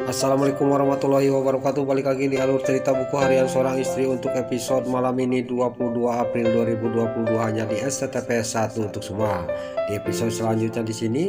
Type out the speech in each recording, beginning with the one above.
Assalamualaikum warahmatullahi wabarakatuh. Balik lagi di alur cerita buku harian seorang istri untuk episode malam ini 22 April 2022 hanya di STTP 1 untuk semua. Di episode selanjutnya di sini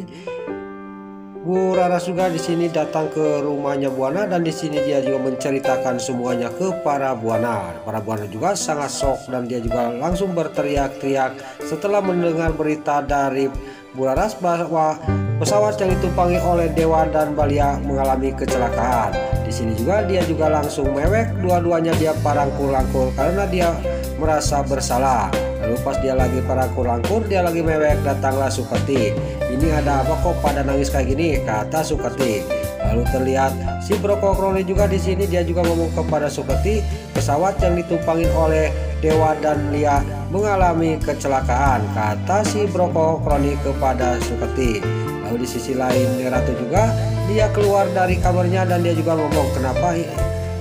Bu Raras juga di sini datang ke rumahnya Buana dan di sini dia juga menceritakan semuanya ke para Buana. Para Buana juga sangat shock dan dia juga langsung berteriak-teriak setelah mendengar berita dari Bu Raras bahwa pesawat yang ditumpangi oleh Dewa dan Balia mengalami kecelakaan. Di sini juga dia juga langsung mewek, dua-duanya dia parangkul-langkul karena dia merasa bersalah. Lalu pas dia lagi parangkul-langkul, dia lagi mewek, datanglah Suketi. Ini ada apa kok pada nangis kayak gini? Kata Suketi. Lalu terlihat si Brokokroni juga di sini dia juga ngomong kepada Suketi, pesawat yang ditumpangi oleh Dewa dan Lia mengalami kecelakaan. Kata si Brokokroni kepada Suketi. Lalu di sisi lain Neratu juga dia keluar dari kamarnya dan dia juga ngomong, kenapa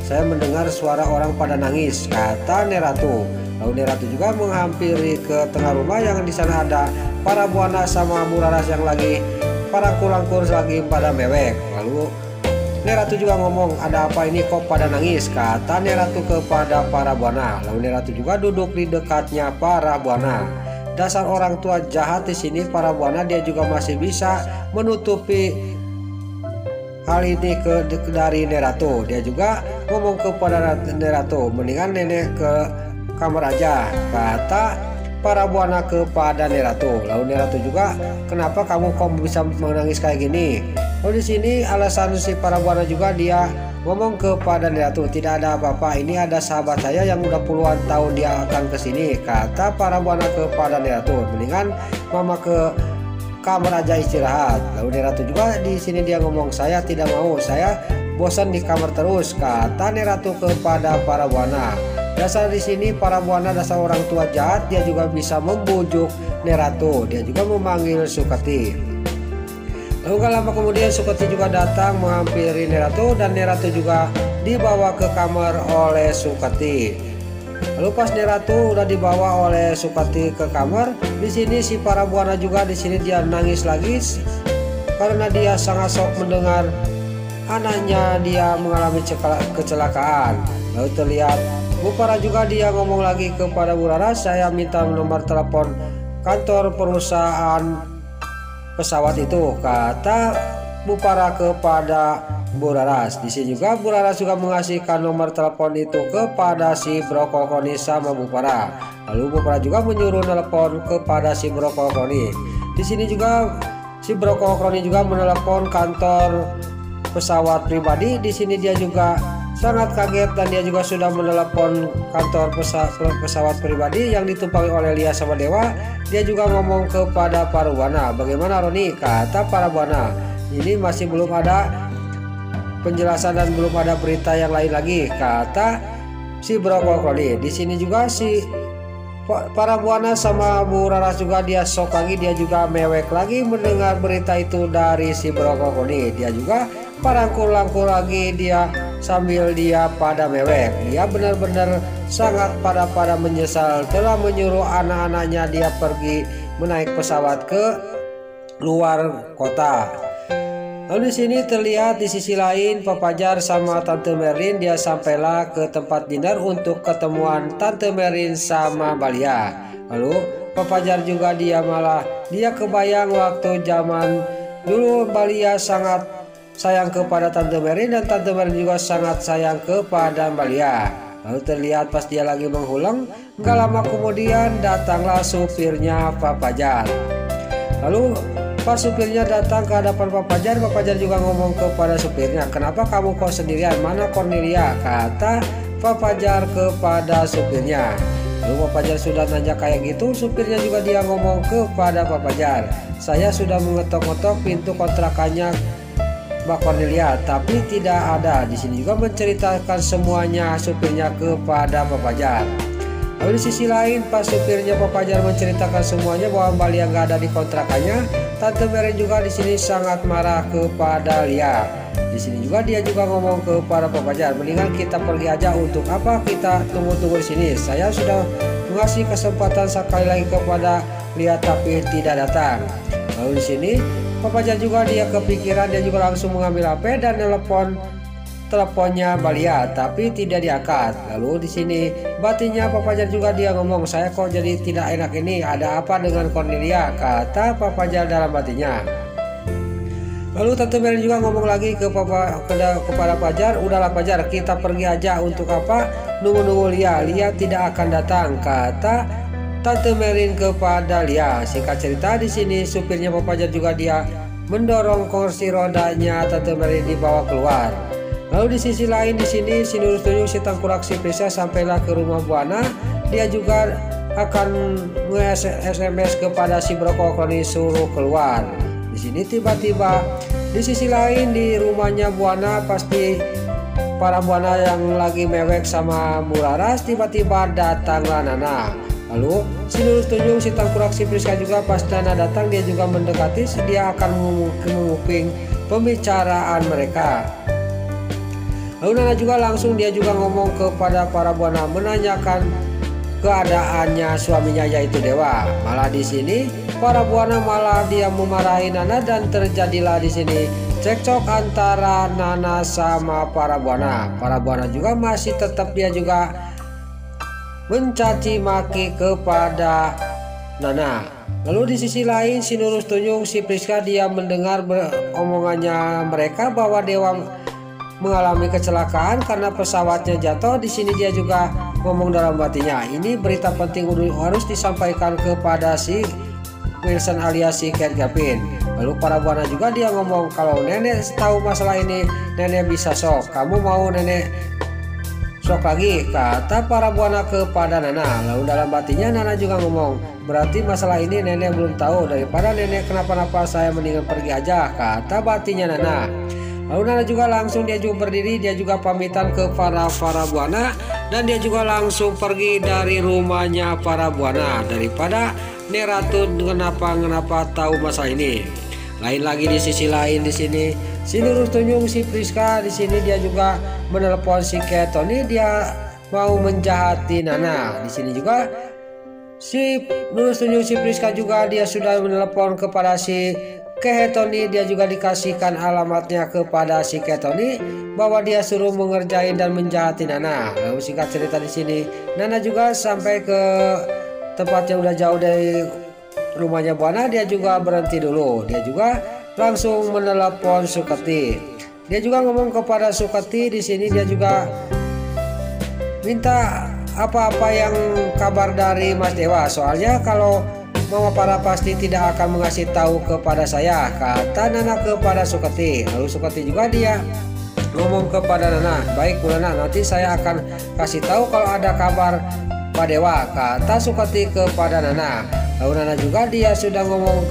saya mendengar suara orang pada nangis? Kata Neratu. Lalu Neratu juga menghampiri ke tengah rumah yang di sana ada para Buana sama Bu Raras yang lagi parangkul-langkul lagi pada mewek. Lalu Neratu juga ngomong, ada apa ini kok pada nangis? Kata Neratu kepada para Buana. Lalu Neratu juga duduk di dekatnya para Buana. Dasar orang tua jahat di sini para Buana dia juga masih bisa menutupi hal ini dari Neratu. Dia juga ngomong kepada Neratu, mendingan nenek ke kamar aja, kata para Buana kepada Neratu. Lalu Neratu juga, kenapa kamu kok bisa menangis kayak gini? Lalu di sini alasan si para Buana juga dia ngomong kepada Neratu, tidak ada apa-apa, ini ada sahabat saya yang udah puluhan tahun dia akan kesini. Kata para Buana kepada Neratu, mendingan mama ke kamar aja istirahat. Lalu Neratu juga di sini dia ngomong, saya tidak mau, saya bosan di kamar terus. Kata Neratu kepada para Buana. Dasar di sini para Buana dasar orang tua jahat, dia juga bisa membujuk Neratu. Dia juga memanggil Suketi. Lalu gak lama kemudian Suketi juga datang menghampiri Neratu dan Neratu juga dibawa ke kamar oleh Suketi. Lalu pas Neratu udah dibawa oleh Suketi ke kamar, di sini si para Buana juga di sini dia nangis lagi karena dia sangat shock mendengar anaknya dia mengalami kecelakaan. Lalu terlihat Bu Para juga dia ngomong lagi kepada Bu Raras, saya minta nomor telepon kantor perusahaan pesawat itu, kata Bu Para kepada Bu Raras. Di sini juga Bu Raras juga mengasihkan nomor telepon itu kepada si Brokokroni sama Bu Para. Lalu Bu Para juga menyuruh telepon kepada si Brokokroni. Di sini juga si Brokokroni juga menelepon kantor pesawat pribadi. Di sini dia juga sangat kaget dan dia juga sudah menelepon kantor pesawat pribadi yang ditumpangi oleh Lia sama Dewa. Dia juga ngomong kepada para Buana, bagaimana Roni? Kata para Buana, ini masih belum ada penjelasan dan belum ada berita yang lain lagi, kata si Brokokroni. Di sini juga si para Buana sama Bu Raras juga dia shock lagi, dia juga mewek lagi mendengar berita itu dari si Brokokroni. Dia juga parangkul-langkul lagi dia sambil dia pada mewek. Dia benar-benar sangat pada menyesal telah menyuruh anak-anaknya dia pergi menaik pesawat ke luar kota. Lalu di sini terlihat di sisi lain Papa Jar sama Tante Merlin dia sampailah ke tempat dinner untuk ketemuan Tante Merlin sama Balia. Lalu Papa Jar juga dia kebayang waktu zaman dulu Balia sangat sayang kepada Tante Merlin dan Tante Merlin juga sangat sayang kepada Balia. Lalu terlihat pas dia lagi menghulang, gak lama kemudian datanglah supirnya Papa Jar. Lalu pas supirnya datang ke hadapan Papa Jar juga ngomong kepada supirnya, kenapa kamu kok sendirian, mana Cornelia? Kata Papa Jar kepada supirnya. Lalu Papa Jar sudah nanya kayak gitu, supirnya juga dia ngomong kepada Papa Jar, saya sudah mengetok-ngetok pintu kontrakannya Mbak Cornelia, tapi tidak ada. Di sini juga menceritakan semuanya supirnya kepada Papa Jar. Lalu di sisi lain pas supirnya Papa Jar menceritakan semuanya bahwa Mbak Lia nggak ada di kontrakannya, Tante Merlin juga di sini sangat marah kepada Lia. Di sini juga dia juga ngomong kepada Papa Jar, mendingan kita pergi aja, untuk apa kita tunggu-tunggu di sini? Saya sudah mengasih kesempatan sekali lagi kepada Lia tapi tidak datang. Lalu di sini Papa Jar juga dia kepikiran, dia juga langsung mengambil HP dan telepon teleponnya Balia tapi tidak diangkat. Lalu di sini batinnya Pak Fajar juga dia ngomong, saya kok jadi tidak enak ini, ada apa dengan Cornelia, kata Pak Fajar dalam batinnya. Lalu Tante Merin juga ngomong lagi kepada Fajar, udahlah Fajar, kita pergi aja, untuk apa nunggu-nunggu Lia tidak akan datang, kata Tante Merin kepada Lia. Singkat cerita di sini supirnya Pak Fajar juga dia mendorong kursi rodanya Tante Merin dibawa keluar. Lalu di sisi lain di sini si Nurul Tuyul, si Tengkurak, si Prisca sampailah ke rumah Buana. Dia juga akan nge-SMS kepada si Brokokroni suruh keluar. Di sini tiba-tiba di sisi lain di rumahnya Buana, pasti para Buana yang lagi mewek sama Bu Laras, tiba-tiba datanglah Nana. Lalu si Nurul Tuyul, si Tengkurak, si Prisca juga pas Nana datang dia juga mendekati, dia akan menguping pembicaraan mereka. Lalu Nana juga langsung dia juga ngomong kepada para Buana menanyakan keadaannya suaminya yaitu Dewa. Malah di sini para Buana malah dia memarahi Nana dan terjadilah di sini cekcok antara Nana sama para Buana. Para Buana juga masih tetap dia juga mencaci maki kepada Nana. Lalu di sisi lain si Nurul Tuyul, si Prisca dia mendengar omongannya mereka bahwa Dewa mengalami kecelakaan karena pesawatnya jatuh. Di sini dia juga ngomong dalam hatinya, ini berita penting harus disampaikan kepada si Wilson alias si Cat Gavin. Lalu para Buana juga dia ngomong, kalau nenek tahu masalah ini nenek bisa sok, kamu mau nenek sok lagi, kata para Buana kepada Nana. Lalu dalam hatinya Nana juga ngomong, berarti masalah ini nenek belum tahu, daripada nenek kenapa-napa saya mendingan pergi aja, kata batinnya Nana. Lalu Nana juga langsung dia juga berdiri, dia juga pamitan ke para Buana dan dia juga langsung pergi dari rumahnya para Buana, daripada Nek Ratu kenapa tahu masalah ini. Lain lagi di sisi lain di sini si Nurul Tuyul, si Prisca di sini dia juga menelepon si Ketoni, dia mau menjahati Nana. Di sini juga si Nurul Tuyul, si Prisca juga dia sudah menelepon kepada si Ketoni, dia juga dikasihkan alamatnya kepada si Ketoni bahwa dia suruh mengerjain dan menjahati Nana. Lalu singkat cerita di sini Nana juga sampai ke tempat yang udah jauh dari rumahnya Buana, dia juga berhenti dulu. Dia juga langsung menelepon Suketi. Dia juga ngomong kepada Suketi di sini, dia juga minta apa-apa yang kabar dari Mas Dewa. Soalnya kalau Mama Para pasti tidak akan mengasih tahu kepada saya, kata Nana kepada Suketi. Lalu Suketi juga dia ngomong kepada Nana, baik Bu Nana, nanti saya akan kasih tahu kalau ada kabar Pak Dewa, kata Suketi kepada Nana. Lalu Nana juga dia sudah ngomong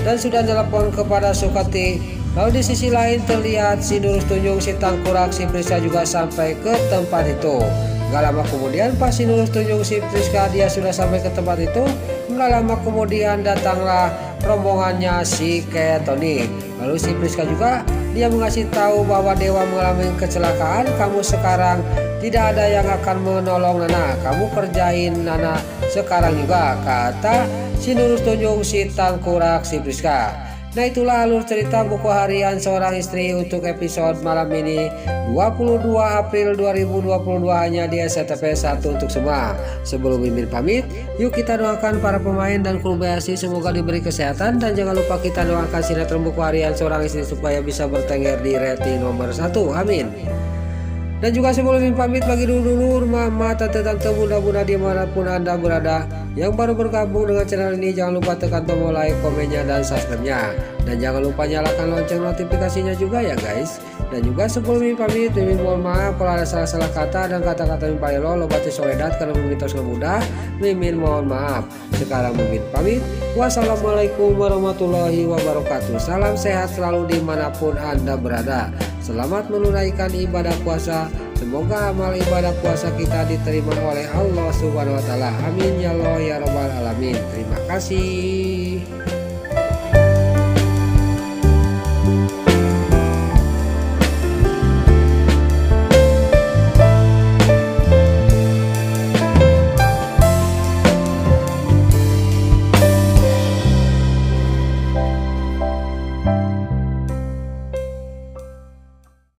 dan sudah telepon kepada Suketi. Lalu di sisi lain terlihat si Nurul Tuyul, si Tengkurak, si Prisca juga sampai ke tempat itu. Gak lama kemudian pas si Nurul Tuyul, si Prisca dia sudah sampai ke tempat itu, gak lama kemudian datanglah rombongannya si Ketoni. Lalu si Prisca juga dia mengasih tahu bahwa Dewa mengalami kecelakaan, kamu sekarang tidak ada yang akan menolong Nana, kamu kerjain Nana sekarang juga, kata si Nurul Tuyul, si Tengkurak, si Prisca. Nah itulah alur cerita buku harian seorang istri untuk episode malam ini 22 April 2022 hanya di SCTV 1 untuk semua. Sebelum Mimin pamit, yuk kita doakan para pemain dan kru BSI semoga diberi kesehatan, dan jangan lupa kita doakan sinetron buku harian seorang istri supaya bisa bertengger di rating nomor 1, amin. Dan juga sebelum Mimin pamit, bagi dulur-dulur, mama, tante-tante, bunda-bunda dimanapun anda berada yang baru bergabung dengan channel ini, jangan lupa tekan tombol like, komennya, dan subscribe-nya. Dan jangan lupa nyalakan lonceng notifikasinya juga ya guys. Dan juga sebelum Mimin pamit, Mimin mohon maaf kalau ada salah-salah kata dan kata-kata Mimin Pailo lobati soledat karena Mimin terus mudah. Mimin mohon maaf. Sekarang Mimin pamit. Wassalamualaikum warahmatullahi wabarakatuh. Salam sehat selalu dimanapun anda berada. Selamat menunaikan ibadah puasa. Semoga amal ibadah puasa kita diterima oleh Allah Subhanahu wa taala. Amin ya Allah ya rabbal alamin. Terima kasih.